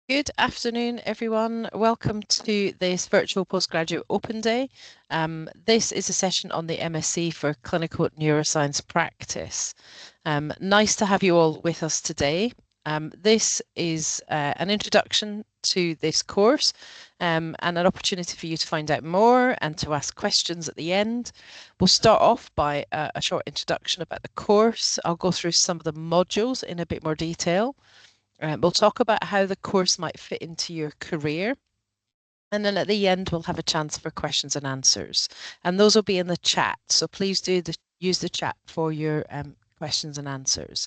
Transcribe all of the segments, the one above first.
Good afternoon, everyone. Welcome to this virtual Postgraduate Open Day. This is a session on the MSc for Clinical Neuroscience Practice. Nice to have you all with us today. This is an introduction to this course and an opportunity for you to find out more and to ask questions at the end. We'll start off by a short introduction about the course. I'll go through some of the modules in a bit more detail. We'll talk about how the course might fit into your career. And then at the end, we'll have a chance for questions and answers. And those will be in the chat. So please use the chat for your questions and answers.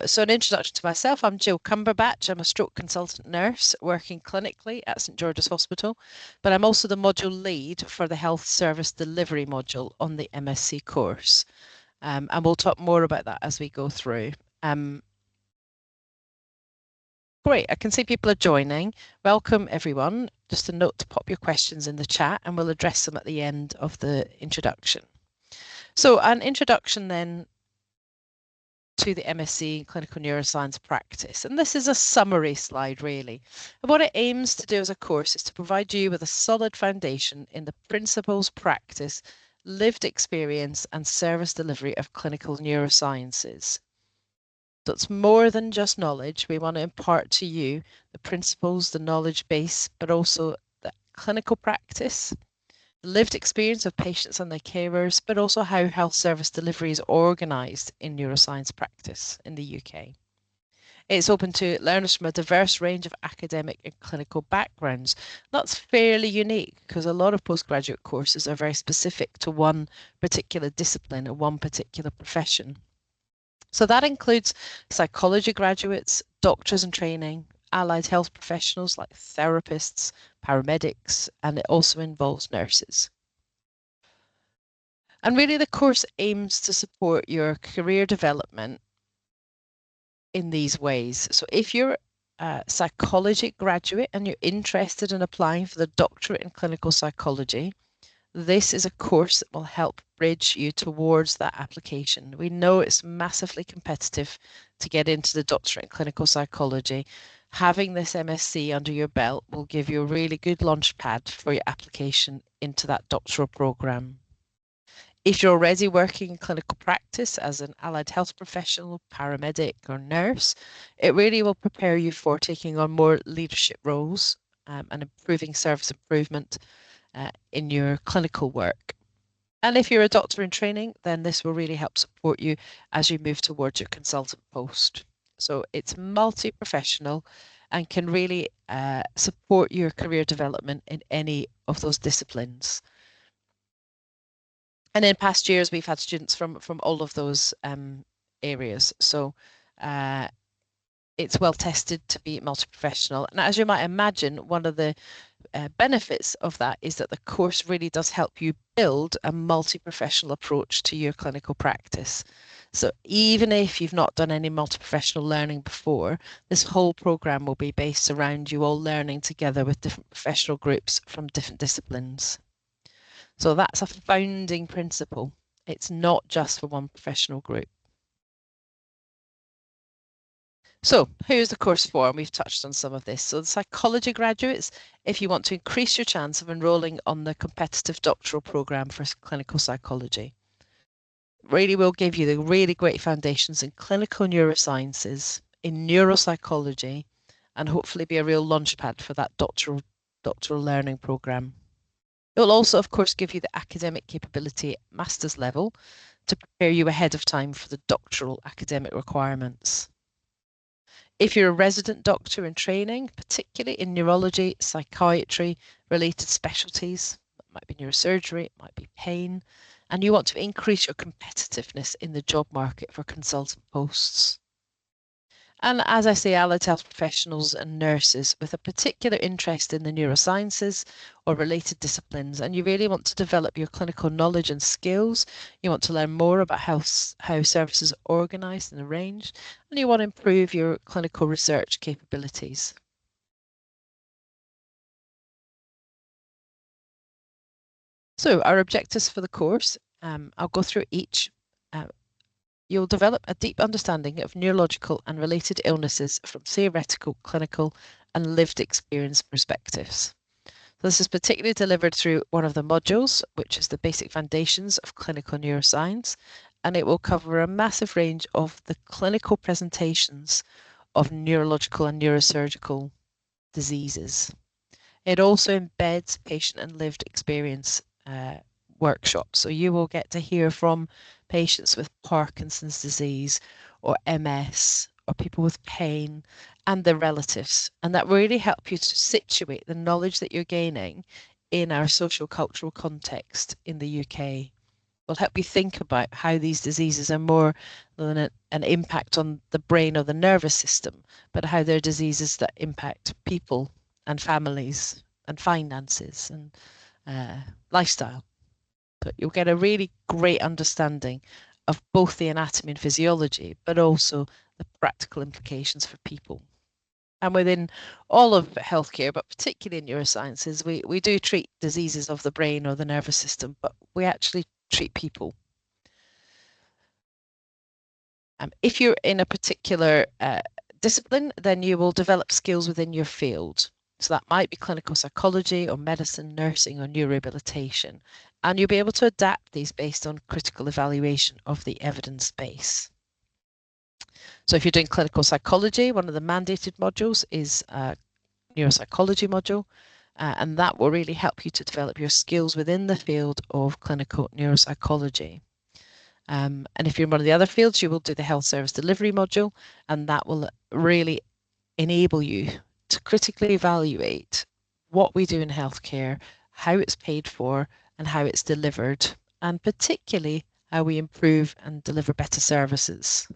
So an introduction to myself, I'm Jill Cumberbatch. I'm a stroke consultant nurse working clinically at St George's Hospital, but I'm also the module lead for the health service delivery module on the MSc course. And we'll talk more about that as we go through. Great, I can see people are joining. Welcome, everyone. Just a note to pop your questions in the chat and we'll address them at the end of the introduction. So an introduction then to the MSc Clinical Neuroscience Practice. And this is a summary slide, really. And what it aims to do as a course is to provide you with a solid foundation in the principles, practice, lived experience and service delivery of clinical neurosciences. So it's more than just knowledge. We want to impart to you the principles, the knowledge base, but also the clinical practice, the lived experience of patients and their carers, but also how health service delivery is organised in neuroscience practice in the UK. It's open to learners from a diverse range of academic and clinical backgrounds. That's fairly unique because a lot of postgraduate courses are very specific to one particular discipline or one particular profession. So that includes psychology graduates, doctors in training, allied health professionals like therapists, paramedics, and it also involves nurses. And really the course aims to support your career development in these ways. So if you're a psychology graduate and you're interested in applying for the doctorate in clinical psychology, this is a course that will help bridge you towards that application. We know it's massively competitive to get into the doctorate in clinical psychology. Having this MSc under your belt will give you a really good launch pad for your application into that doctoral program. If you're already working in clinical practice as an allied health professional, paramedic, or nurse, it really will prepare you for taking on more leadership roles and improving service improvement in your clinical work. And if you're a doctor in training, then this will really help support you as you move towards your consultant post. So it's multi-professional and can really support your career development in any of those disciplines. And in past years, we've had students from all of those areas. So it's well tested to be multi-professional. And as you might imagine, one of the benefits of that is that the course really does help you build a multi-professional approach to your clinical practice. So even if you've not done any multi-professional learning before, this whole program will be based around you all learning together with different professional groups from different disciplines. So that's a founding principle. It's not just for one professional group. So who's the course for? And we've touched on some of this. So the psychology graduates, if you want to increase your chance of enrolling on the competitive doctoral program for clinical psychology. Really will give you the really great foundations in clinical neurosciences, in neuropsychology, and hopefully be a real launchpad for that doctoral learning program. It will also, of course, give you the academic capability at master's level to prepare you ahead of time for the doctoral academic requirements. If you're a resident doctor in training, particularly in neurology, psychiatry, related specialties, that might be neurosurgery, it might be pain, and you want to increase your competitiveness in the job market for consultant posts. And as I say, allied health professionals and nurses with a particular interest in the neurosciences or related disciplines, and you really want to develop your clinical knowledge and skills. You want to learn more about how services are organised and arranged, and you want to improve your clinical research capabilities. So our objectives for the course, I'll go through each. You'll develop a deep understanding of neurological and related illnesses from theoretical, clinical, and lived experience perspectives. This is particularly delivered through one of the modules, which is the basic foundations of clinical neuroscience, and it will cover a massive range of the clinical presentations of neurological and neurosurgical diseases. It also embeds patient and lived experience workshops. So you will get to hear from patients with Parkinson's disease or MS or people with pain and their relatives. And that really help you to situate the knowledge that you're gaining in our social cultural context in the UK. Will help you think about how these diseases are more than an impact on the brain or the nervous system, but how they're diseases that impact people and families and finances and lifestyle. But you'll get a really great understanding of both the anatomy and physiology, but also the practical implications for people. And within all of healthcare, but particularly in neurosciences, we do treat diseases of the brain or the nervous system, but we actually treat people. If you're in a particular discipline, then you will develop skills within your field. So that might be clinical psychology or medicine, nursing or neurorehabilitation. And you'll be able to adapt these based on critical evaluation of the evidence base. So if you're doing clinical psychology, one of the mandated modules is a neuropsychology module, and that will really help you to develop your skills within the field of clinical neuropsychology. And if you're in one of the other fields, you will do the health service delivery module, and that will really enable you to critically evaluate what we do in healthcare, how it's paid for, and how it's delivered, and particularly how we improve and deliver better services.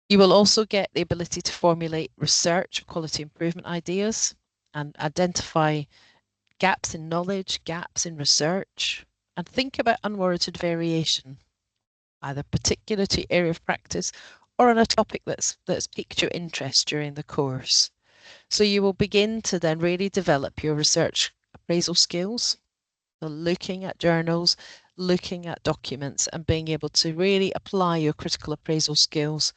You will also get the ability to formulate research, quality improvement ideas, and identify gaps in knowledge, gaps in research, and think about unwarranted variation, either particular to area of practice or on a topic that's piqued your interest during the course. So you will begin to then really develop your research appraisal skills, so looking at journals, looking at documents, and being able to really apply your critical appraisal skills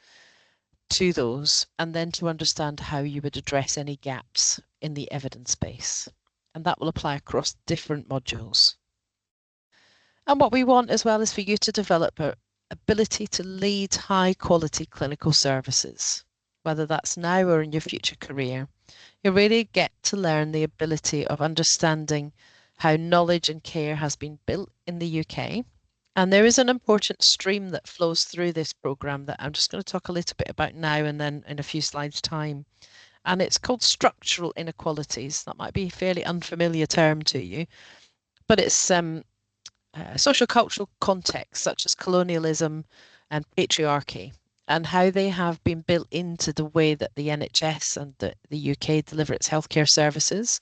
to those, and then to understand how you would address any gaps in the evidence base. And that will apply across different modules. And what we want as well is for you to develop an ability to lead high quality clinical services, whether that's now or in your future career. You really get to learn the ability of understanding how knowledge and care has been built in the UK. And there is an important stream that flows through this programme that I'm just going to talk a little bit about now and then in a few slides' time. And it's called structural inequalities. That might be a fairly unfamiliar term to you, but it's social cultural contexts such as colonialism and patriarchy, and how they have been built into the way that the NHS and the UK deliver its healthcare services,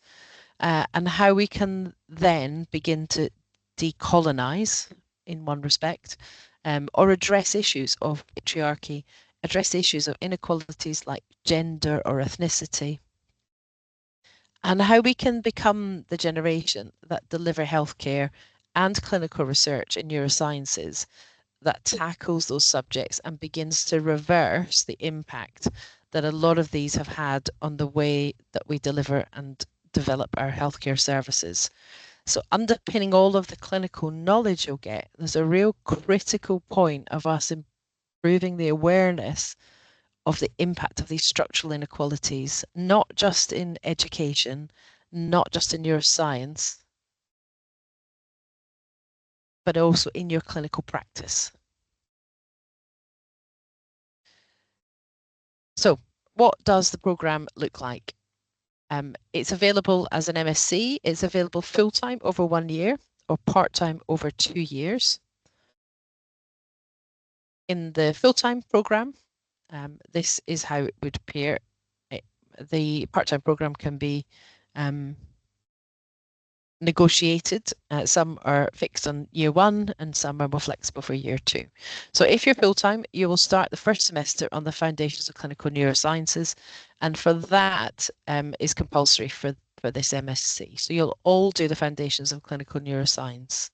and how we can then begin to decolonize in one respect, or address issues of patriarchy, address issues of inequalities like gender or ethnicity, and how we can become the generation that deliver healthcare and clinical research in neurosciences that tackles those subjects and begins to reverse the impact that a lot of these have had on the way that we deliver and develop our healthcare services. So underpinning all of the clinical knowledge you'll get, there's a real critical point of us improving the awareness of the impact of these structural inequalities, not just in education, not just in neuroscience, but also in your clinical practice. So what does the programme look like? It's available as an MSc, it's available full-time over 1 year or part-time over 2 years. In the full-time programme, this is how it would appear. The part-time programme can be negotiated. Some are fixed on year 1 and some are more flexible for year 2. So if you're full-time, you will start the first semester on the foundations of clinical neurosciences, and for that is compulsory for this MSc. So you'll all do the foundations of clinical neuroscience,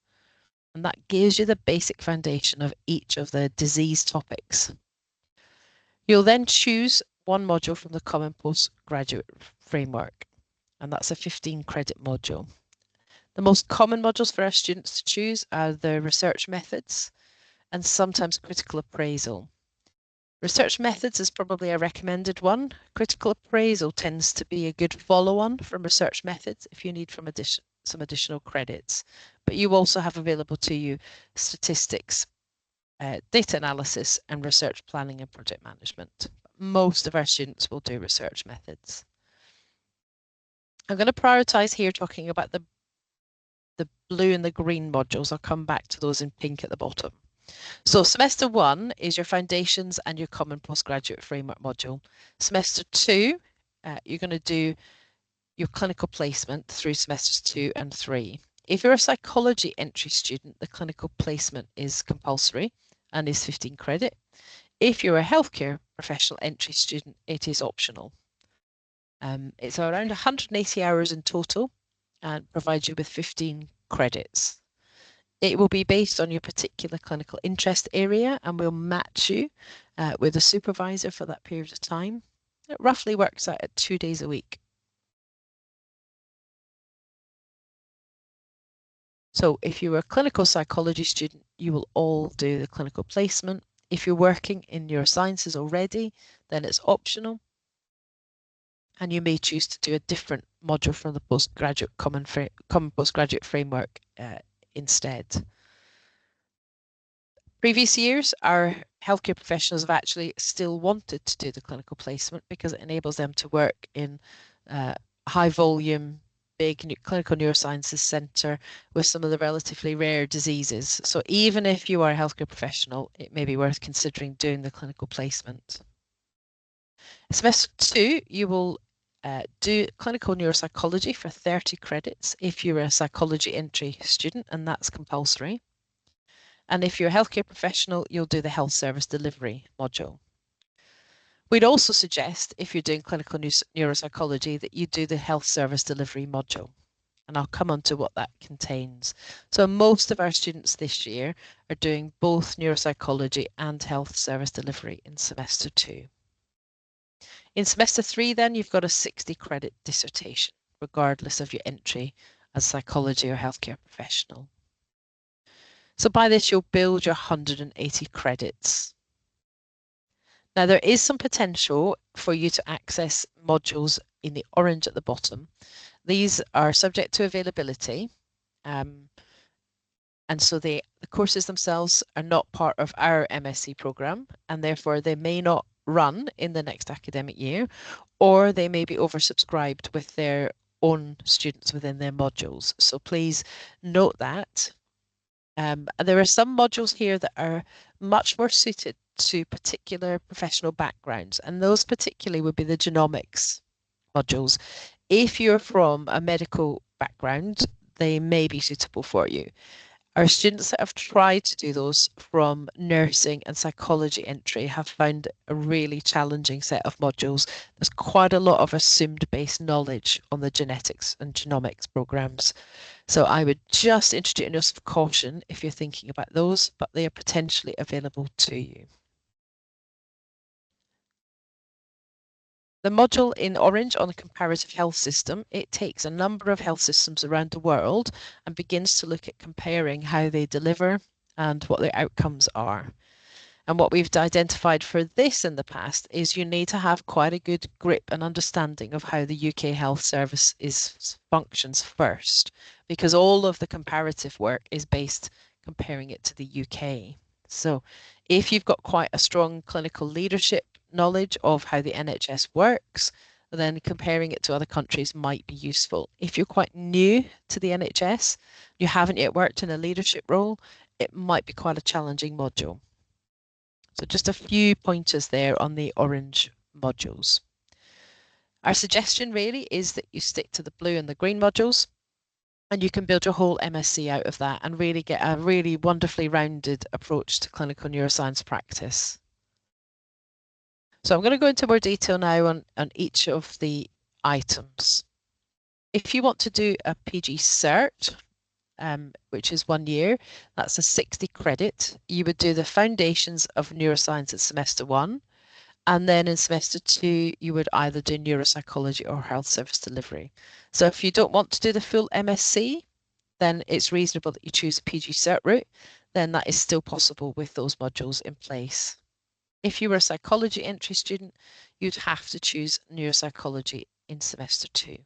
and that gives you the basic foundation of each of the disease topics. You'll then choose one module from the Common Postgraduate Framework, and that's a 15-credit module. The most common modules for our students to choose are the research methods and sometimes critical appraisal. Research methods is probably a recommended one. Critical appraisal tends to be a good follow-on from research methods if you need some additional credits. But you also have available to you statistics, data analysis, and research planning and project management. Most of our students will do research methods. I'm going to prioritize here talking about the blue and the green modules. I'll come back to those in pink at the bottom. So semester 1 is your foundations and your common postgraduate framework module. Semester 2, you're going to do your clinical placement through semesters 2 and 3. If you're a psychology entry student, the clinical placement is compulsory and is 15 credit. If you're a healthcare professional entry student, it is optional. It's around 180 hours in total and provides you with 15 credits. It will be based on your particular clinical interest area and will match you with a supervisor for that period of time. It roughly works out at 2 days a week. So if you're a clinical psychology student, you will all do the clinical placement. If you're working in neurosciences already, then it's optional. And you may choose to do a different module from the postgraduate common postgraduate framework instead. Previous years, our healthcare professionals have actually still wanted to do the clinical placement because it enables them to work in high volume, big clinical neurosciences centre with some of the relatively rare diseases. So even if you are a healthcare professional, it may be worth considering doing the clinical placement. Semester 2, you will do clinical neuropsychology for 30 credits if you're a psychology entry student, and that's compulsory. And if you're a healthcare professional, you'll do the health service delivery module. We'd also suggest, if you're doing clinical neuropsychology, that you do the health service delivery module. And I'll come on to what that contains. So most of our students this year are doing both neuropsychology and health service delivery in semester 2. In semester 3, then, you've got a 60 credit dissertation, regardless of your entry as psychology or healthcare professional. So by this, you'll build your 180 credits. Now, there is some potential for you to access modules in the orange at the bottom. These are subject to availability. And so the courses themselves are not part of our MSc programme, and therefore they may not run in the next academic year, or they may be oversubscribed with their own students within their modules. So please note that. There are some modules here that are much more suited to particular professional backgrounds, and those particularly would be the genomics modules. If you're from a medical background, they may be suitable for you. Our students that have tried to do those from nursing and psychology entry have found a really challenging set of modules. There's quite a lot of assumed based knowledge on the genetics and genomics programs. So I would just introduce a note of caution if you're thinking about those, but they are potentially available to you. The module in orange on the comparative health system, it takes a number of health systems around the world and begins to look at comparing how they deliver and what their outcomes are. And what we've identified for this in the past is you need to have quite a good grip and understanding of how the UK health service functions first, because all of the comparative work is based comparing it to the UK. So if you've got quite a strong clinical leadership knowledge of how the NHS works, then comparing it to other countries might be useful. If you're quite new to the NHS, you haven't yet worked in a leadership role, it might be quite a challenging module. So just a few pointers there on the orange modules. Our suggestion really is that you stick to the blue and the green modules, and you can build your whole MSc out of that and really get a really wonderfully rounded approach to clinical neuroscience practice. So I'm going to go into more detail now on each of the items. If you want to do a PG Cert, which is 1 year, that's a 60 credit. You would do the foundations of neuroscience at semester 1 And then in semester 2, you would either do neuropsychology or health service delivery. So if you don't want to do the full MSc, then it's reasonable that you choose a PG Cert route. Then that is still possible with those modules in place. If you were a psychology entry student, you'd have to choose neuropsychology in semester 2.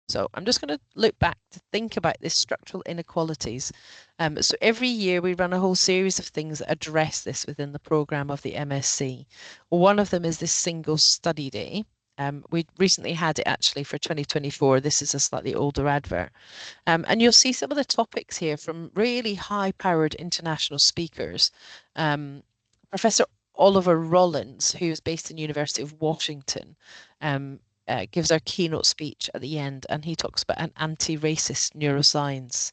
So I'm just going to look back to think about this structural inequalities. So every year we run a whole series of things that address this within the programme of the MSc. One of them is this single study day. We recently had it actually for 2024. This is a slightly older advert. And you'll see some of the topics here from really high-powered international speakers. Professor Oliver Rollins, who is based in the University of Washington, gives our keynote speech at the end, and he talks about an anti-racist neuroscience,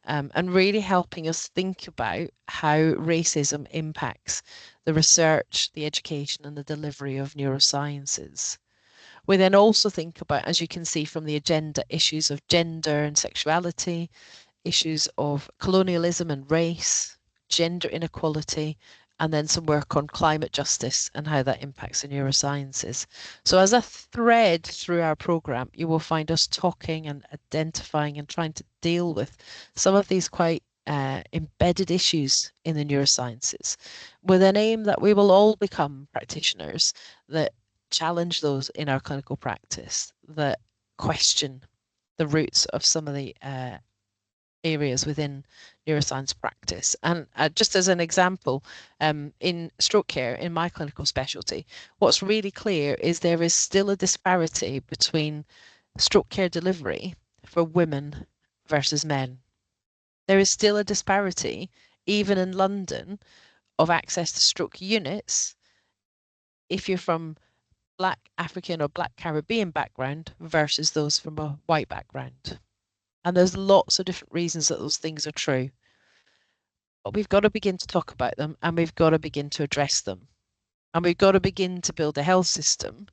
and really helping us think about how racism impacts the research, the education, and the delivery of neurosciences. We then also think about, as you can see from the agenda, issues of gender and sexuality, issues of colonialism and race, gender inequality, and then some work on climate justice and how that impacts the neurosciences. So as a thread through our programme, you will find us talking and identifying and trying to deal with some of these quite embedded issues in the neurosciences, with an aim that we will all become practitioners that challenge those in our clinical practice, that question the roots of some of the areas within neuroscience practice. And just as an example, in stroke care, in my clinical specialty, what's really clear is there is still a disparity between stroke care delivery for women versus men. There is still a disparity, even in London, of access to stroke units if you're from Black African or Black Caribbean background versus those from a white background. And there's lots of different reasons that those things are true. But we've got to begin to talk about them, and we've got to begin to address them. And we've got to begin to build a health system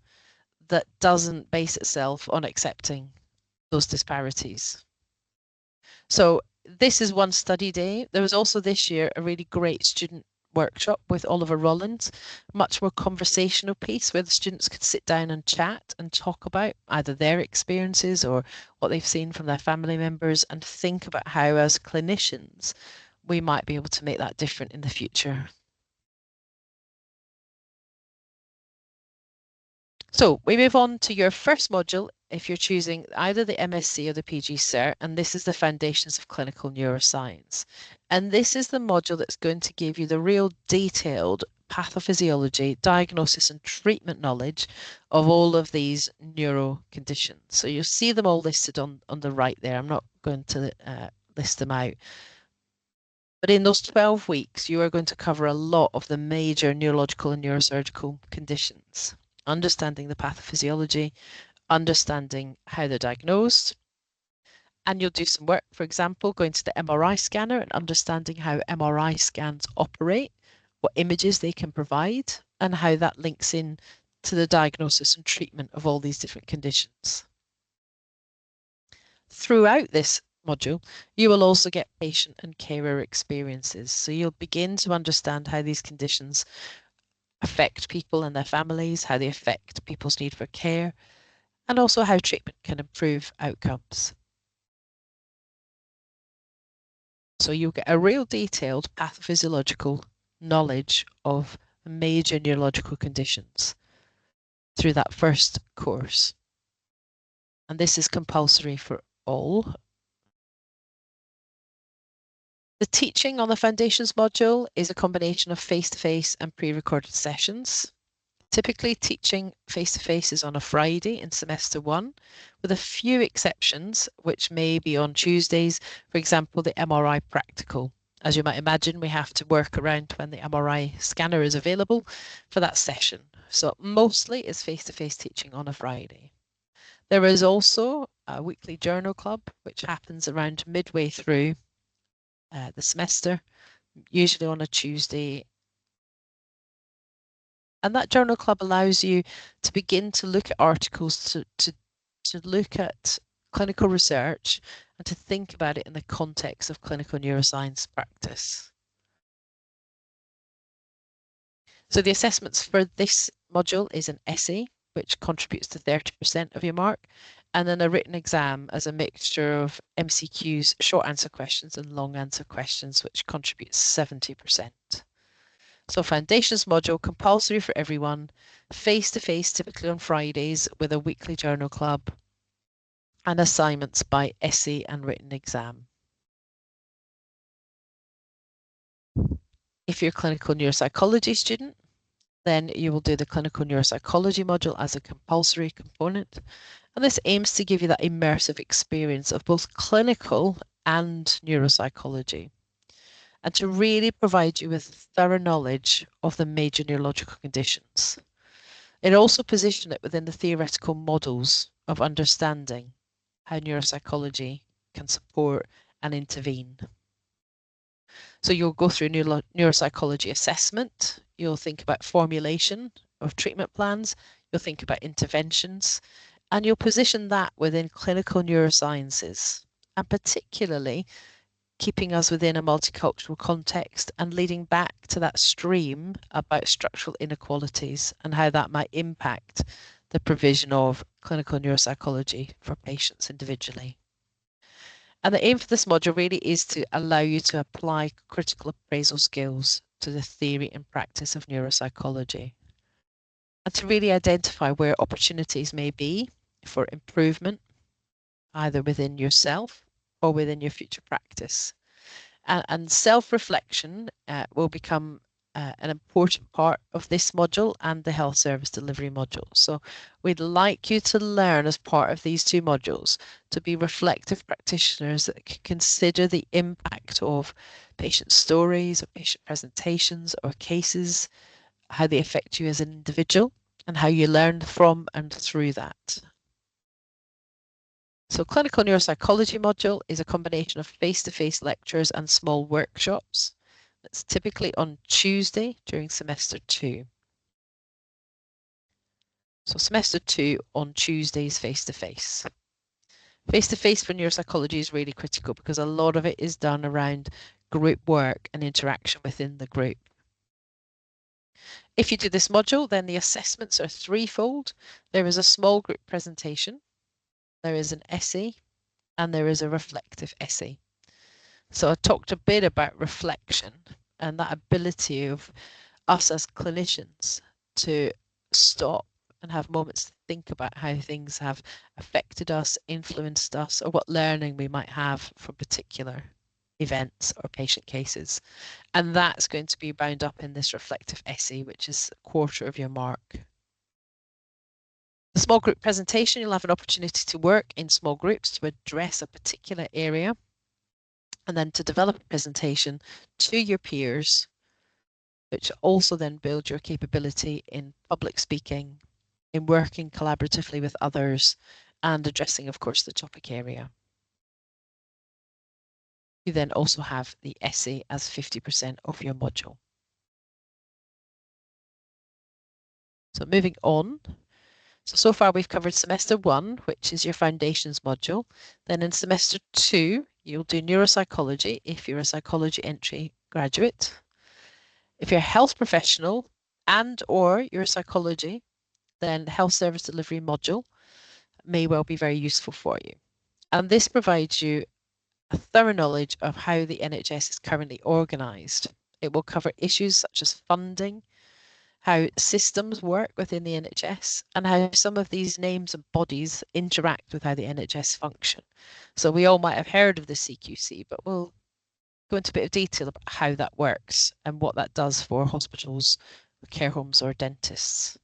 that doesn't base itself on accepting those disparities. So this is one study day. There was also this year a really great student workshop with Oliver Rollins, much more conversational piece where the students could sit down and chat and talk about either their experiences or what they've seen from their family members, and think about how as clinicians we might be able to make that different in the future. So we move on to your first module if you're choosing either the MSc or the PG Cert, and this is the Foundations of Clinical Neuroscience. And this is the module that's going to give you the real detailed pathophysiology, diagnosis, and treatment knowledge of all of these neuro conditions. So you'll see them all listed on the right there. I'm not going to list them out. But in those 12 weeks, you are going to cover a lot of the major neurological and neurosurgical conditions, understanding the pathophysiology, understanding how they're diagnosed. And you'll do some work, for example, going to the MRI scanner and understanding how MRI scans operate, what images they can provide, and how that links in to the diagnosis and treatment of all these different conditions. Throughout this module, you will also get patient and carer experiences. So you'll begin to understand how these conditions affect people and their families, how they affect people's need for care, and also how treatment can improve outcomes. So you'll get a real detailed pathophysiological knowledge of major neurological conditions through that first course. And this is compulsory for all. The teaching on the Foundations module is a combination of face-to-face and pre-recorded sessions. Typically, teaching face-to-face is on a Friday in semester 1, with a few exceptions, which may be on Tuesdays, for example, the MRI practical. As you might imagine, we have to work around when the MRI scanner is available for that session. So mostly it's face-to-face teaching on a Friday. There is also a weekly journal club, which happens around midway through the semester, usually on a Tuesday. And that journal club allows you to begin to look at articles, to look at clinical research, and to think about it in the context of clinical neuroscience practice. So the assessments for this module is an essay, which contributes to 30% of your mark, and then a written exam as a mixture of MCQs, short answer questions, and long answer questions, which contributes 70%. So foundations module, compulsory for everyone, face-to-face, typically on Fridays, with a weekly journal club, and assignments by essay and written exam. If you're a clinical neuropsychology student, then you will do the clinical neuropsychology module as a compulsory component. And this aims to give you that immersive experience of both clinical and neuropsychology, and to really provide you with thorough knowledge of the major neurological conditions. It also positions it within the theoretical models of understanding how neuropsychology can support and intervene. So you'll go through neuropsychology assessment, you'll think about formulation of treatment plans, you'll think about interventions, and you'll position that within clinical neurosciences, and particularly keeping us within a multicultural context and leading back to that stream about structural inequalities and how that might impact the provision of clinical neuropsychology for patients individually. And the aim for this module really is to allow you to apply critical appraisal skills to the theory and practice of neuropsychology, and to really identify where opportunities may be for improvement, either within yourself or within your future practice. And self-reflection will become an important part of this module and the health service delivery module. So we'd like you to learn as part of these two modules to be reflective practitioners that can consider the impact of patient stories or patient presentations or cases, how they affect you as an individual, and how you learn from and through that. So clinical neuropsychology module is a combination of face-to-face lectures and small workshops. It's typically on Tuesday during semester 2. So semester 2 on Tuesdays face-to-face. Face-to-face for neuropsychology is really critical because a lot of it is done around group work and interaction within the group. If you do this module, then the assessments are threefold. There is a small group presentation, there is an essay, and there is a reflective essay. So I talked a bit about reflection and that ability of us as clinicians to stop and have moments to think about how things have affected us, influenced us, or what learning we might have from particular events or patient cases. And that's going to be bound up in this reflective essay, which is a quarter of your mark. The small group presentation, you'll have an opportunity to work in small groups to address a particular area, and then to develop a presentation to your peers, which also then build your capability in public speaking, in working collaboratively with others, and addressing, of course, the topic area. You then also have the essay as 50% of your module. So moving on. So far we've covered semester 1, which is your foundations module. Then in semester 2, you'll do neuropsychology if you're a psychology entry graduate. If you're a health professional and or you're a psychology, then the health service delivery module may well be very useful for you. And this provides you a thorough knowledge of how the NHS is currently organised. It will cover issues such as funding, how systems work within the NHS, and how some of these names and bodies interact with how the NHS function. So we all might have heard of the CQC, but we'll go into a bit of detail about how that works and what that does for hospitals, care homes, or dentists.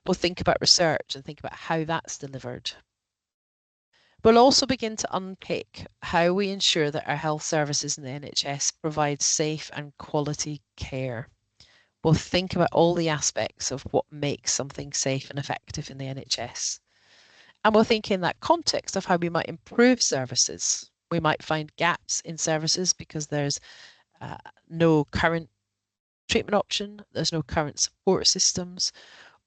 We'll think about research and think about how that's delivered. We'll also begin to unpick how we ensure that our health services in the NHS provide safe and quality care. We'll think about all the aspects of what makes something safe and effective in the NHS. And we'll think in that context of how we might improve services. We might find gaps in services because there's no current treatment option, there's no current support systems,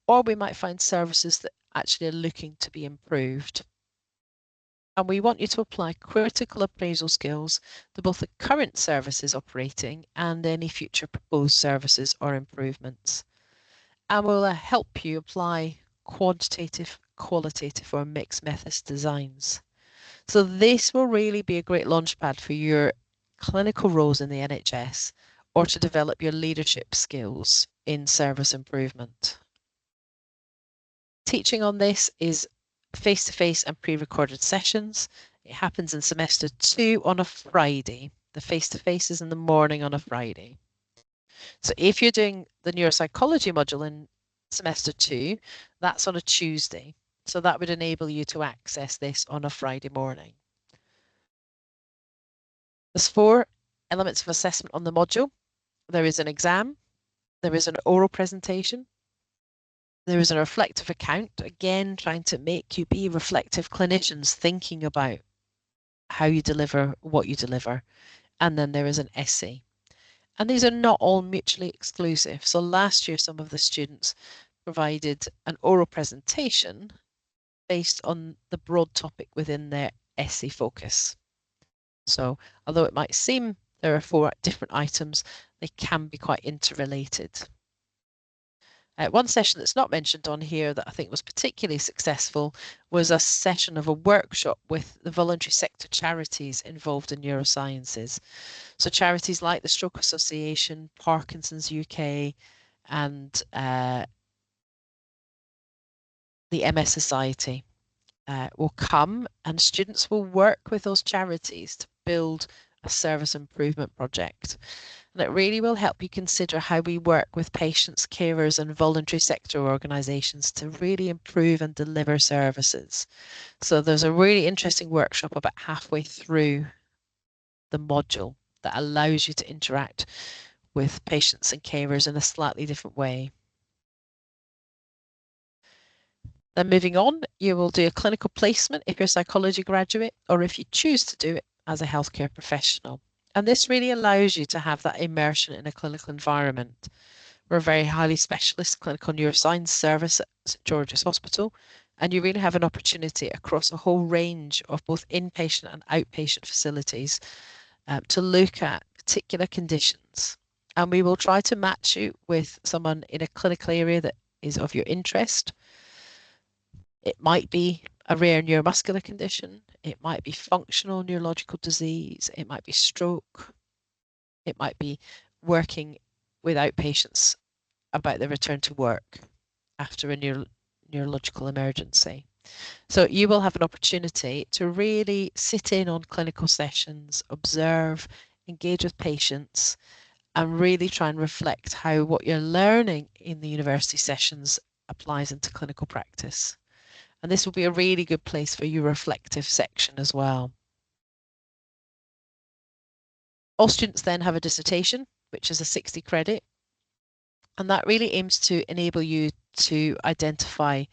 or we might find services that actually are looking to be improved. And we want you to apply critical appraisal skills to both the current services operating and any future proposed services or improvements. and will help you apply quantitative, qualitative, or mixed methods designs. So this will really be a great launchpad for your clinical roles in the NHS or to develop your leadership skills in service improvement. Teaching on this is face-to-face and pre-recorded sessions. It happens in semester 2 on a Friday. The face-to-face is in the morning on a Friday. So if you're doing the neuropsychology module in semester 2, that's on a Tuesday. So that would enable you to access this on a Friday morning. There's 4 elements of assessment on the module. There is an exam, there is an oral presentation, there is a reflective account, again, trying to make you be reflective clinicians, thinking about how you deliver what you deliver. And then there is an essay. And these are not all mutually exclusive. So last year, some of the students provided an oral presentation based on the broad topic within their essay focus. So although it might seem there are 4 different items, they can be quite interrelated. One session that's not mentioned on here that I think was particularly successful was a session of a workshop with the voluntary sector charities involved in neurosciences. So charities like the Stroke Association, Parkinson's UK, and the MS Society will come, and students will work with those charities to build a service improvement project. And it really will help you consider how we work with patients, carers, and voluntary sector organisations to really improve and deliver services. So there's a really interesting workshop about halfway through the module that allows you to interact with patients and carers in a slightly different way. Then moving on, you will do a clinical placement if you're a psychology graduate or if you choose to do it as a healthcare professional. And this really allows you to have that immersion in a clinical environment. We're a very highly specialist clinical neuroscience service at St George's Hospital, and you really have an opportunity across a whole range of both inpatient and outpatient facilities to look at particular conditions. And we will try to match you with someone in a clinical area that is of your interest. It might be a rare neuromuscular condition. It might be functional neurological disease. It might be stroke. It might be working with outpatients about the return to work after a neurological emergency. So you will have an opportunity to really sit in on clinical sessions, observe, engage with patients, and really try and reflect how what you're learning in the university sessions applies into clinical practice. And this will be a really good place for your reflective section as well. All students then have a dissertation, which is a 60 credit. And that really aims to enable you to identify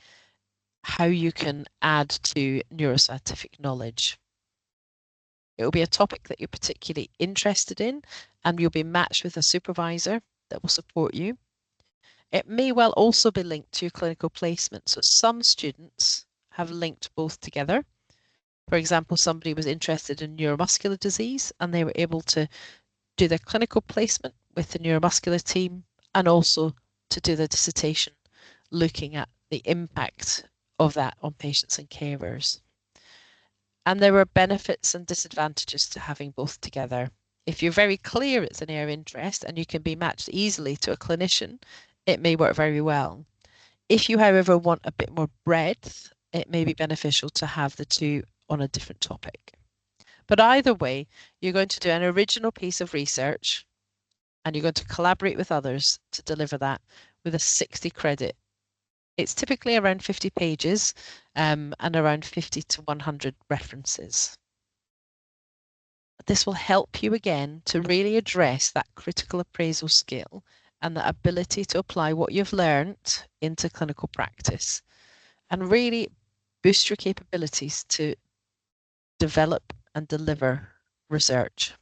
how you can add to neuroscientific knowledge. It will be a topic that you're particularly interested in, and you'll be matched with a supervisor that will support you. It may well also be linked to your clinical placement. So some students have linked both together. For example, somebody was interested in neuromuscular disease and they were able to do their clinical placement with the neuromuscular team and also to do the dissertation looking at the impact of that on patients and carers. And there were benefits and disadvantages to having both together. If you're very clear it's an area of interest and you can be matched easily to a clinician, it may work very well. If you, however, want a bit more breadth, it may be beneficial to have the two on a different topic. But either way, you're going to do an original piece of research and you're going to collaborate with others to deliver that with a 60 credit. It's typically around 50 pages and around 50 to 100 references. This will help you again to really address that critical appraisal skill and the ability to apply what you've learned into clinical practice and really boost your capabilities to develop and deliver research.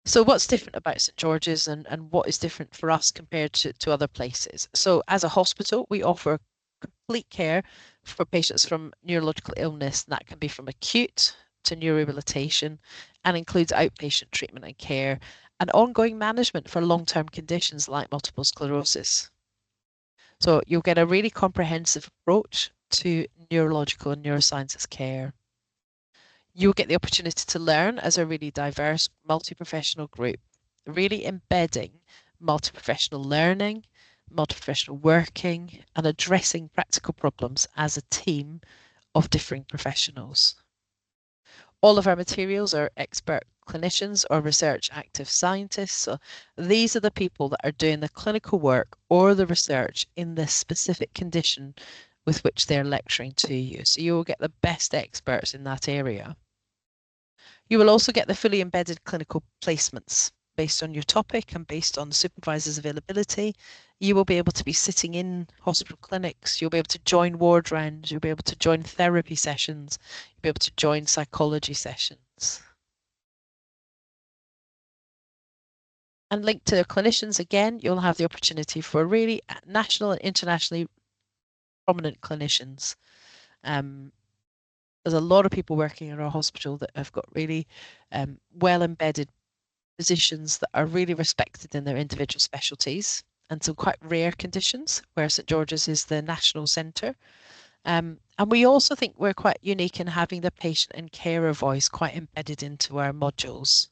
So what's different about St George's and what is different for us compared to other places? So as a hospital, we offer complete care for patients from neurological illness. That can be from acute to neurorehabilitation and includes outpatient treatment and care. and ongoing management for long-term conditions like multiple sclerosis. So you'll get a really comprehensive approach to neurological and neurosciences care. You'll get the opportunity to learn as a really diverse multi-professional group, really embedding multi-professional learning, multi-professional working, and addressing practical problems as a team of differing professionals. All of our materials are expert clinicians or research active scientists. So these are the people that are doing the clinical work or the research in the specific condition with which they're lecturing to you. So you will get the best experts in that area. You will also get the fully embedded clinical placements based on your topic and based on the supervisor's availability. You will be able to be sitting in hospital clinics. You'll be able to join ward rounds. You'll be able to join therapy sessions. You'll be able to join psychology sessions. And linked to clinicians, again, you'll have the opportunity for really national and internationally prominent clinicians. There's a lot of people working in our hospital that have got really well embedded physicians that are really respected in their individual specialties and some quite rare conditions where St George's is the national centre. And we also think we're quite unique in having the patient and carer voice quite embedded into our modules.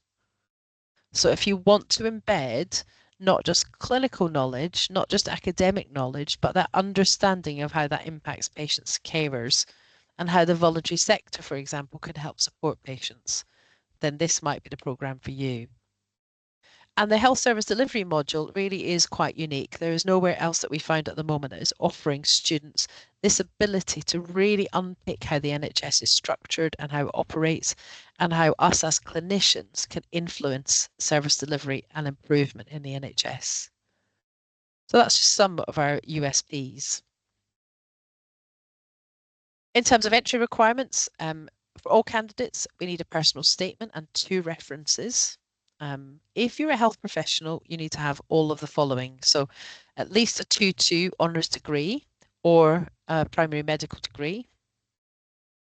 So if you want to embed not just clinical knowledge, not just academic knowledge, but that understanding of how that impacts patients' carers and how the voluntary sector, for example, can help support patients, then this might be the programme for you. And the health service delivery module really is quite unique. There is nowhere else that we find at the moment that is offering students this ability to really unpick how the NHS is structured and how it operates and how us as clinicians can influence service delivery and improvement in the NHS. So that's just some of our USPs. In terms of entry requirements, for all candidates, we need a personal statement and 2 references. If you're a health professional, you need to have all of the following. So at least a 2-2 honours degree or a primary medical degree.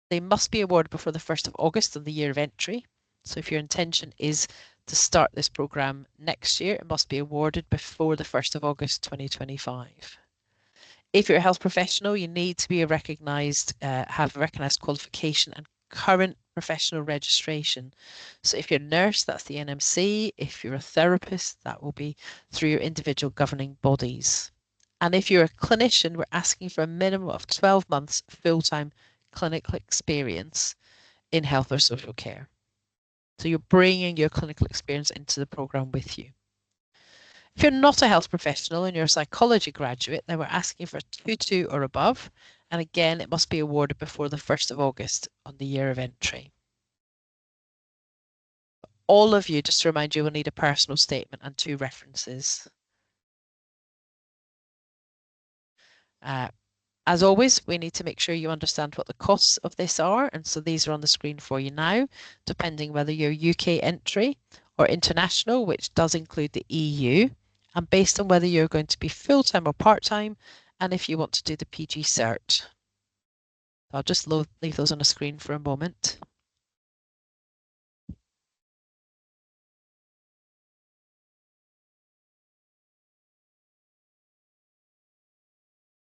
They must be awarded before the 1st of August of the year of entry. So if your intention is to start this programme next year, it must be awarded before the 1st of August 2025. If you're a health professional, you need to be a recognised, have a recognised qualification and current professional registration. So if you're a nurse, that's the NMC. If you're a therapist, that will be through your individual governing bodies. And if you're a clinician, we're asking for a minimum of 12 months full-time clinical experience in health or social care. So you're bringing your clinical experience into the programme with you. If you're not a health professional and you're a psychology graduate, then we're asking for a 2-2 or above. And again, it must be awarded before the 1st of August on the year of entry. All of you, just to remind you, will need a personal statement and 2 references. As always, we need to make sure you understand what the costs of this are. And so these are on the screen for you now, depending whether you're UK entry or international, which does include the EU, and based on whether you're going to be full-time or part-time, and if you want to do the PG cert. I'll just leave those on a screen for a moment.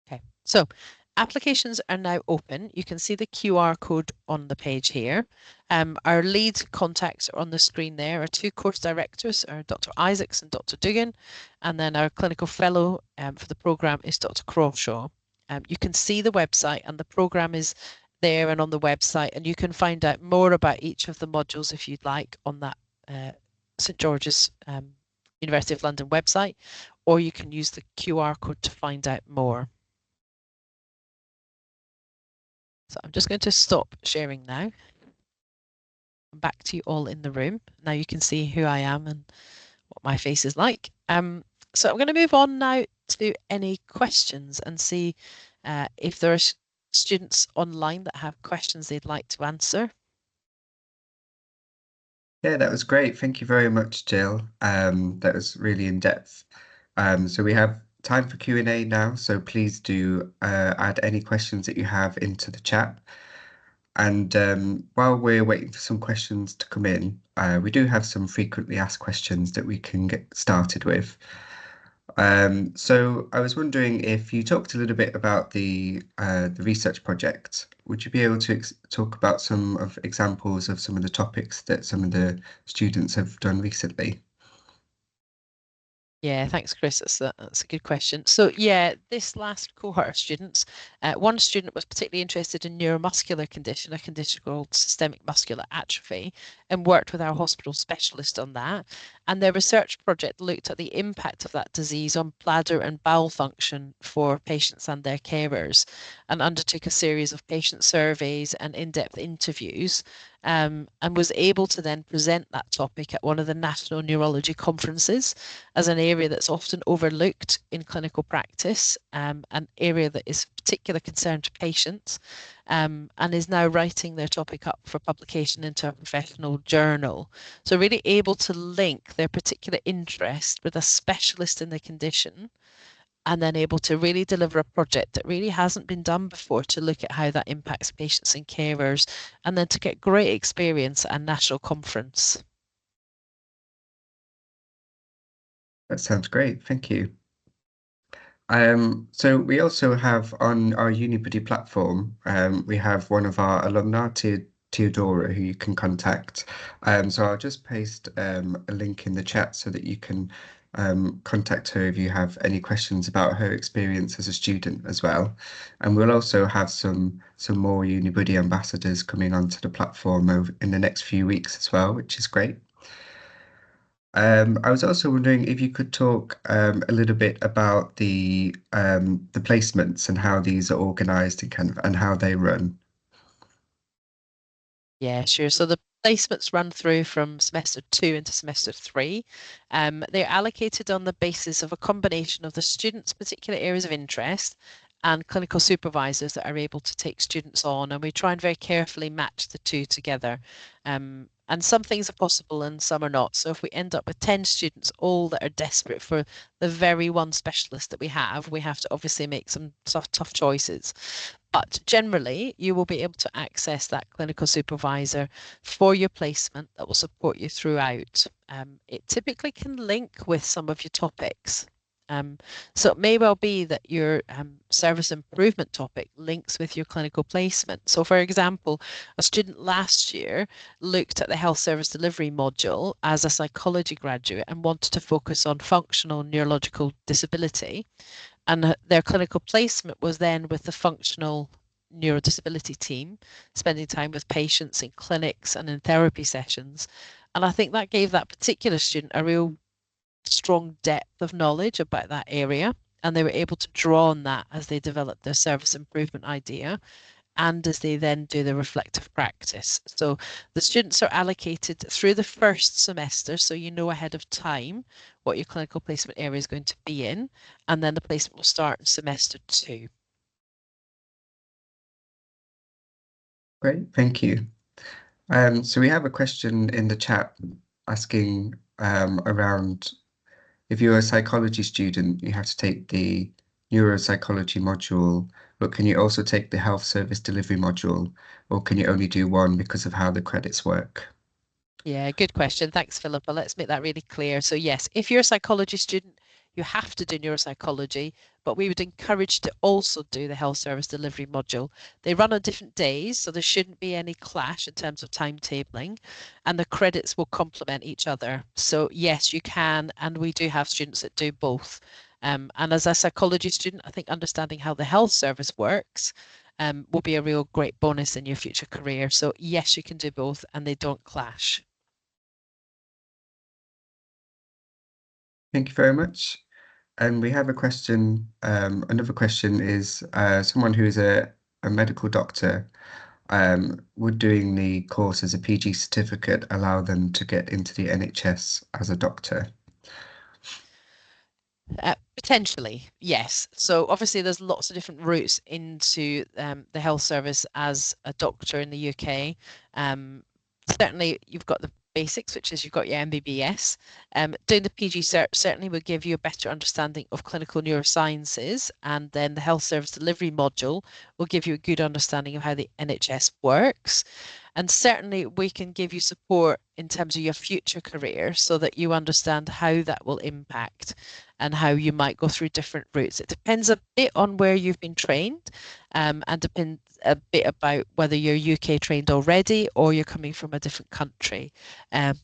Okay, so applications are now open. You can see the QR code on the page here. Our lead contacts are on the screen there. Our 2 course directors are Dr. Isaacs and Dr. Dugan, and then our clinical fellow for the programme is Dr. Crawshaw. You can see the website and the programme is there and on the website, and you can find out more about each of the modules if you'd like on that St George's University of London website, or you can use the QR code to find out more. So I'm just going to stop sharing now. I'm back to you all in the room. Now you can see who I am and what my face is like. So I'm going to move on now to any questions and see if there are students online that have questions they'd like to answer. Yeah, that was great. Thank you very much, Jill. That was really in depth. So we have time for Q&A now, so please do add any questions that you have into the chat. And while we're waiting for some questions to come in, we do have some frequently asked questions that we can get started with. So I was wondering if you talked a little bit about the research project. Would you be able to talk about some of examples of some of the topics that some of the students have done recently? Yeah, thanks, Chris. That's a good question. So yeah, this last cohort of students, one student was particularly interested in neuromuscular condition, a condition called systemic muscular atrophy, and worked with our hospital specialist on that. And their research project looked at the impact of that disease on bladder and bowel function for patients and their carers, and undertook a series of patient surveys and in-depth interviews, and was able to then present that topic at one of the national neurology conferences as an area that's often overlooked in clinical practice, an area that is of particular concern to patients, and is now writing their topic up for publication into a professional journal. So, really able to link their particular interest with a specialist in the condition, and then able to really deliver a project that really hasn't been done before to look at how that impacts patients and carers, and then to get great experience at a national conference. That sounds great. Thank you. So we also have on our UniBuddy platform, we have one of our alumni, Theodora, who you can contact. So I'll just paste a link in the chat so that you can contact her if you have any questions about her experience as a student as well. And we'll also have some more UniBuddy ambassadors coming onto the platform in the next few weeks as well, which is great. I was also wondering if you could talk a little bit about the placements and how these are organized and kind of and how they run. Yeah, sure. So the placements run through from semester 2 into semester 3. They're allocated on the basis of a combination of the students' particular areas of interest and clinical supervisors that are able to take students on. And we try and very carefully match the two together. And some things are possible and some are not. So if we end up with 10 students, all that are desperate for the very one specialist that we have to obviously make some tough choices. But generally, you will be able to access that clinical supervisor for your placement that will support you throughout. It typically can link with some of your topics. So it may well be that your service improvement topic links with your clinical placement. So, for example, a student last year looked at the health service delivery module as a psychology graduate and wanted to focus on functional neurological disability. And their clinical placement was then with the functional neurodisability team, spending time with patients in clinics and in therapy sessions. And I think that gave that particular student a real strong depth of knowledge about that area. And they were able to draw on that as they developed their service improvement idea and as they then do the reflective practice. So the students are allocated through the first semester, so you know ahead of time what your clinical placement area is going to be in, and then the placement will start in semester 2. Great, thank you. So we have a question in the chat asking around if you're a psychology student, you have to take the neuropsychology module, but can you also take the health service delivery module, or can you only do one because of how the credits work? Yeah, good question. Thanks, Philippa. Let's make that really clear. So, yes, if you're a psychology student, you have to do neuropsychology, but we would encourage you to also do the health service delivery module. They run on different days, so there shouldn't be any clash in terms of timetabling, and the credits will complement each other. So, yes, you can, and we do have students that do both. And as a psychology student, I think understanding how the health service works will be a real great bonus in your future career. So, yes, you can do both, and they don't clash. Thank you very much. And we have a question. Another question is someone who's a medical doctor, would doing the course as a PG certificate allow them to get into the NHS as a doctor? Potentially, yes. So obviously, there's lots of different routes into the health service as a doctor in the UK. Certainly, you've got the basics, which is you've got your MBBS. Doing the PG cert certainly will give you a better understanding of clinical neurosciences, and then the health service delivery module will give you a good understanding of how the NHS works. And certainly we can give you support in terms of your future career so that you understand how that will impact and how you might go through different routes. It depends a bit on where you've been trained, and depends a bit about whether you're UK trained already or you're coming from a different country. Um,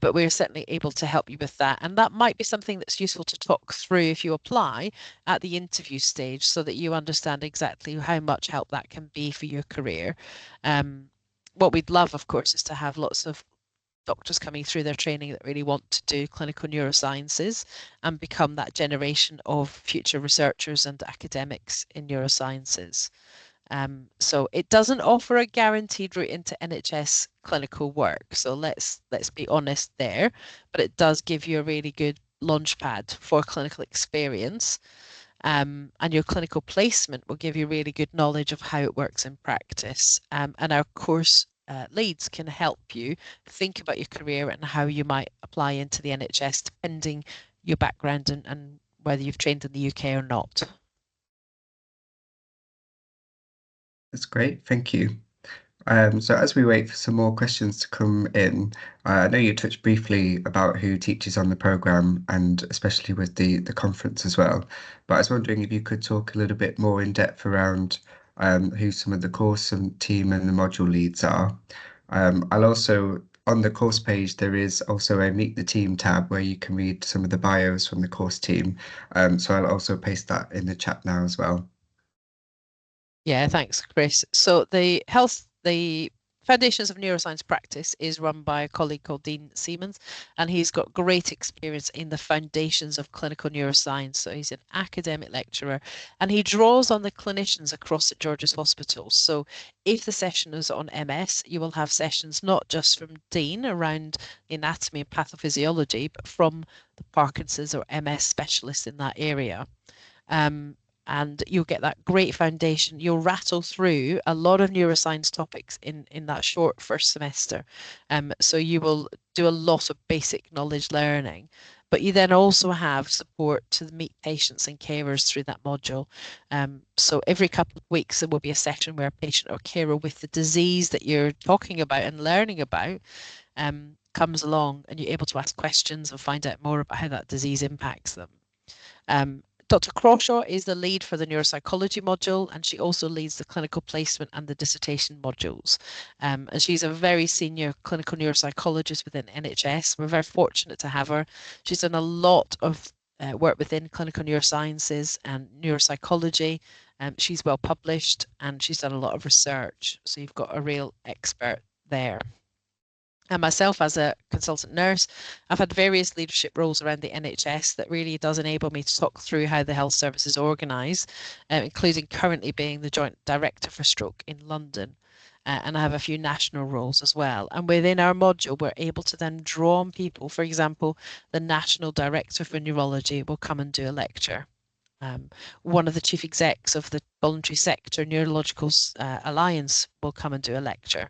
but we're certainly able to help you with that. And that might be something that's useful to talk through if you apply at the interview stage so that you understand exactly how much help that can be for your career. What we'd love, of course, is to have lots of doctors coming through their training that really want to do clinical neurosciences and become that generation of future researchers and academics in neurosciences. So it doesn't offer a guaranteed route into NHS clinical work. So let's be honest there, but it does give you a really good launchpad for clinical experience. And your clinical placement will give you really good knowledge of how it works in practice. And our course leads can help you think about your career and how you might apply into the NHS, depending your background and whether you've trained in the UK or not. That's great. Thank you. So as we wait for some more questions to come in, I know you touched briefly about who teaches on the program and especially with the conference as well. But I was wondering if you could talk a little bit more in depth around who some of the course and team and the module leads are. I'll also, on the course page, there is also a Meet the Team tab where you can read some of the bios from the course team. So I'll also paste that in the chat now as well. Yeah, thanks, Chris. So the Foundations of Neuroscience Practice is run by a colleague called Dean Siemens, and he's got great experience in the foundations of clinical neuroscience. So he's an academic lecturer, and he draws on the clinicians across St George's Hospital. So if the session is on MS, you will have sessions not just from Dean around the anatomy and pathophysiology, but from the Parkinson's or MS specialists in that area. Um, and you'll get that great foundation. You'll rattle through a lot of neuroscience topics in that short first semester. So you will do a lot of basic knowledge learning, but you then also have support to meet patients and carers through that module. So every couple of weeks, there will be a session where a patient or carer with the disease that you're talking about and learning about comes along, and you're able to ask questions and find out more about how that disease impacts them. Dr. Crawshaw is the lead for the neuropsychology module, and she also leads the clinical placement and the dissertation modules. And she's a very senior clinical neuropsychologist within NHS. We're very fortunate to have her. She's done a lot of work within clinical neurosciences and neuropsychology. She's well published and she's done a lot of research. So you've got a real expert there. And myself, as a consultant nurse, I've had various leadership roles around the NHS that really does enable me to talk through how the health service is organised, including currently being the Joint Director for Stroke in London. And I have a few national roles as well. And within our module, we're able to then draw on people. For example, the National Director for Neurology will come and do a lecture. One of the chief execs of the voluntary sector neurological alliance will come and do a lecture.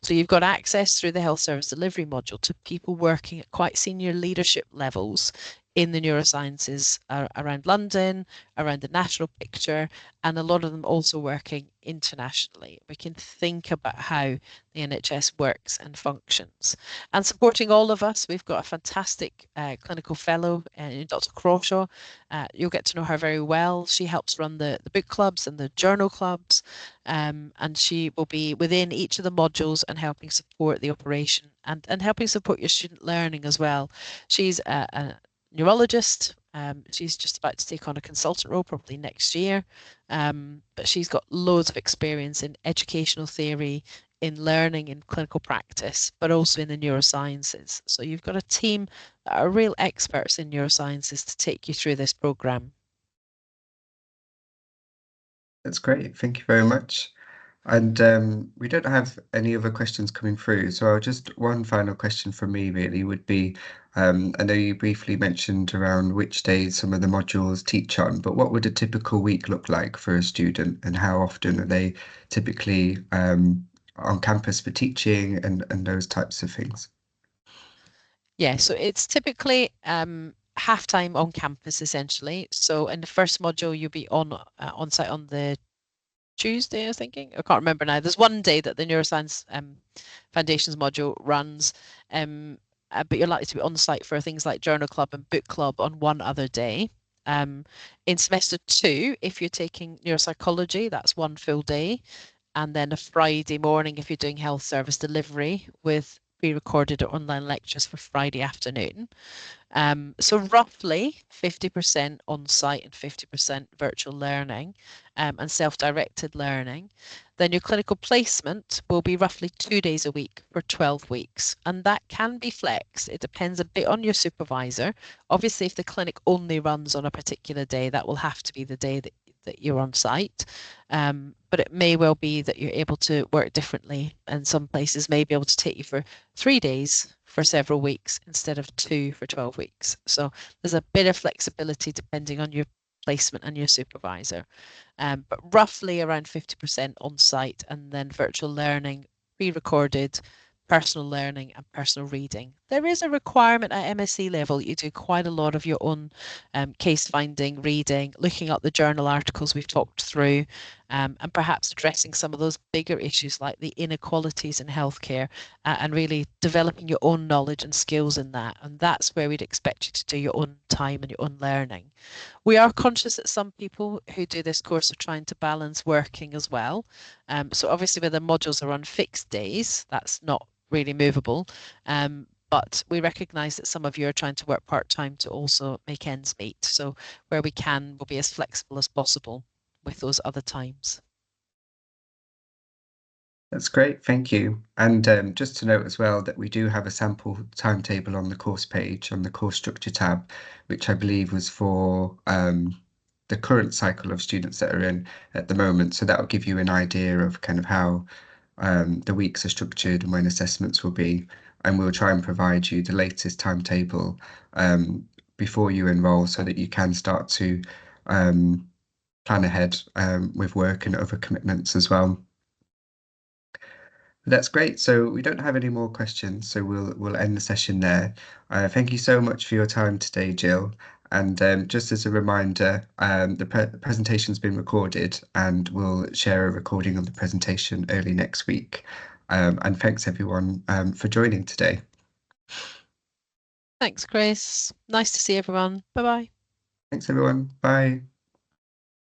So you've got access through the health service delivery module to people working at quite senior leadership levels in the neurosciences around London, around the national picture, and a lot of them also working internationally. We can think about how the NHS works and functions. And supporting all of us, we've got a fantastic clinical fellow, Dr. Crawshaw. You'll get to know her very well. She helps run the book clubs and the journal clubs, and she will be within each of the modules and helping support the operation and helping support your student learning as well. She's a neurologist. She's just about to take on a consultant role probably next year. But she's got loads of experience in educational theory, in learning, in clinical practice, but also in the neurosciences. So you've got a team that are real experts in neurosciences to take you through this program. That's great. Thank you very much. And we don't have any other questions coming through. So one final question from me really would be, I know you briefly mentioned around which days some of the modules teach on, but what would a typical week look like for a student and how often are they typically on campus for teaching and those types of things? Yeah, so it's typically half time on campus essentially. So in the first module, you'll be on site on the Tuesday, I was thinking. I can't remember now. There's one day that the Neuroscience Foundations module runs, but you're likely to be on site for things like Journal Club and Book Club on one other day. In semester two, if you're taking neuropsychology, that's one full day. And then a Friday morning if you're doing health service delivery with pre-recorded or online lectures for Friday afternoon. So roughly 50% on-site and 50% virtual learning and self-directed learning. Then your clinical placement will be roughly 2 days a week for 12 weeks. And that can be flexed. It depends a bit on your supervisor. Obviously, if the clinic only runs on a particular day, that will have to be the day that you're on site. But it may well be that you're able to work differently, and some places may be able to take you for 3 days for several weeks instead of two for 12 weeks. So there's a bit of flexibility depending on your placement and your supervisor. But roughly around 50% on site and then virtual learning, pre-recorded, personal learning and personal reading. There is a requirement at MSc level. You do quite a lot of your own case finding, reading, looking up the journal articles we've talked through, and perhaps addressing some of those bigger issues like the inequalities in healthcare and really developing your own knowledge and skills in that. And that's where we'd expect you to do your own time and your own learning. We are conscious that some people who do this course are trying to balance working as well. So obviously where the modules are on fixed days, that's not really movable. But we recognise that some of you are trying to work part-time to also make ends meet. So where we can, we'll be as flexible as possible with those other times. That's great, thank you. And just to note as well that we do have a sample timetable on the course page on the course structure tab, which I believe was for the current cycle of students that are in at the moment. So that will give you an idea of kind of how the weeks are structured and when assessments will be. And we'll try and provide you the latest timetable before you enroll so that you can start to plan ahead with work and other commitments as well. That's great. So we don't have any more questions, so we'll end the session there. Thank you so much for your time today, Jill. And just as a reminder, the presentation's been recorded, and we'll share a recording of the presentation early next week. And thanks everyone for joining today. Thanks, Chris. Nice to see everyone. Bye bye. Thanks everyone. Bye.